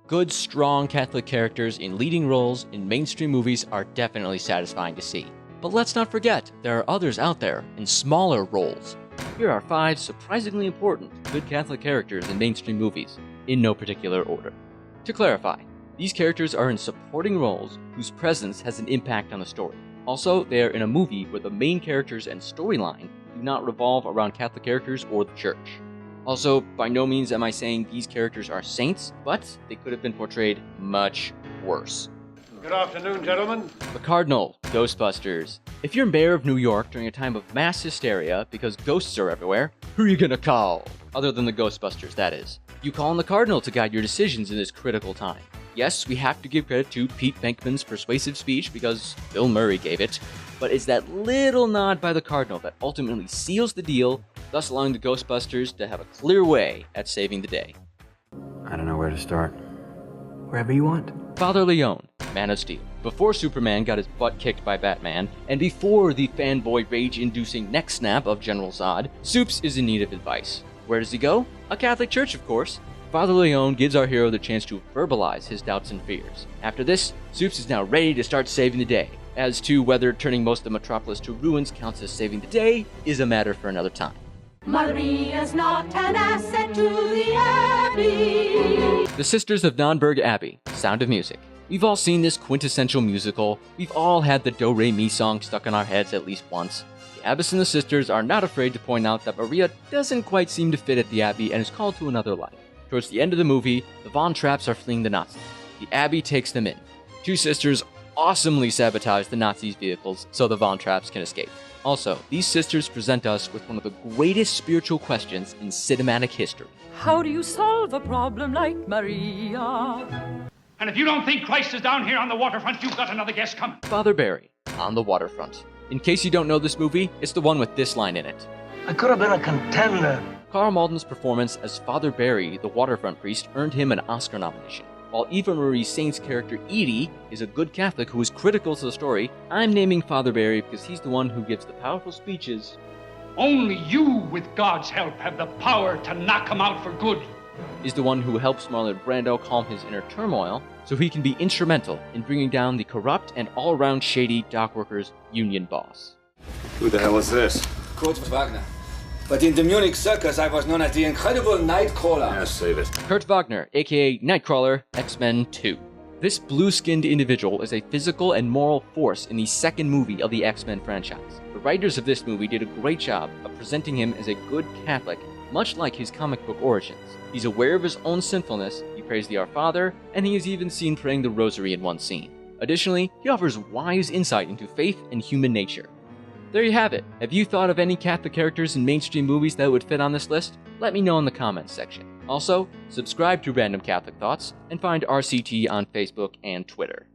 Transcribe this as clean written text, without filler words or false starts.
Good, strong Catholic characters in leading roles in mainstream movies are definitely satisfying to see. But let's not forget, there are others out there in smaller roles. Here are 5 surprisingly important good Catholic characters in mainstream movies, in no particular order. To clarify, these characters are in supporting roles whose presence has an impact on the story. Also, they are in a movie where the main characters and storyline do not revolve around Catholic characters or the church. Also, by no means am I saying these characters are saints, but they could have been portrayed much worse. Good afternoon, gentlemen. The Cardinal Ghostbusters. If you're mayor of New York during a time of mass hysteria because ghosts are everywhere, who are you gonna call? Other than the Ghostbusters, that is. You call on the Cardinal to guide your decisions in this critical time. Yes, we have to give credit to Pete Venkman's persuasive speech because Bill Murray gave it, but it's that little nod by the Cardinal that ultimately seals the deal, thus allowing the Ghostbusters to have a clear way at saving the day. I don't know where to start. Wherever you want. Father Lyon, Man of Steel. Before Superman got his butt kicked by Batman, and before the fanboy rage-inducing neck snap of General Zod, Supes is in need of advice. Where does he go? A Catholic church, of course. Father Lyon gives our hero the chance to verbalize his doubts and fears. After this, Supes is now ready to start saving the day. As to whether turning most of Metropolis to ruins counts as saving the day is a matter for another time. Maria's not an asset to the Abbey. The Sisters of Nonberg Abbey, Sound of Music. We've all seen this quintessential musical. We've all had the Do-Re-Mi song stuck in our heads at least once. The Abbess and the sisters are not afraid to point out that Maria doesn't quite seem to fit at the Abbey and is called to another life. Towards the end of the movie, the Von Trapps are fleeing the Nazis. The Abbey takes them in. 2 sisters awesomely sabotage the Nazis' vehicles so the Von Trapps can escape. Also, these sisters present us with one of the greatest spiritual questions in cinematic history. How do you solve a problem like Maria? And if you don't think Christ is down here on the waterfront, you've got another guest coming. Father Barry, on the waterfront. In case you don't know this movie, it's the one with this line in it. I could have been a contender. Karl Malden's performance as Father Barry, the waterfront priest, earned him an Oscar nomination. While Eva Marie Saint's character Edie is a good Catholic who is critical to the story, I'm naming Father Barry because he's the one who gives the powerful speeches. Only you, with God's help, have the power to knock him out for good. Is the one who helps Marlon Brando calm his inner turmoil so he can be instrumental in bringing down the corrupt and all-around shady dockworkers union boss. Who the hell is this? Kurt Wagner. But in the Munich circus, I was known as the incredible Nightcrawler. Yeah, save it. Kurt Wagner, aka Nightcrawler, X-Men 2. This blue-skinned individual is a physical and moral force in the second movie of the X-Men franchise. The writers of this movie did a great job of presenting him as a good Catholic, much like his comic book origins. He's aware of his own sinfulness, he prays the Our Father, and he is even seen praying the Rosary in one scene. Additionally, he offers wise insight into faith and human nature. There you have it. Have you thought of any Catholic characters in mainstream movies that would fit on this list? Let me know in the comments section. Also, subscribe to Random Catholic Thoughts and find RCT on Facebook and Twitter.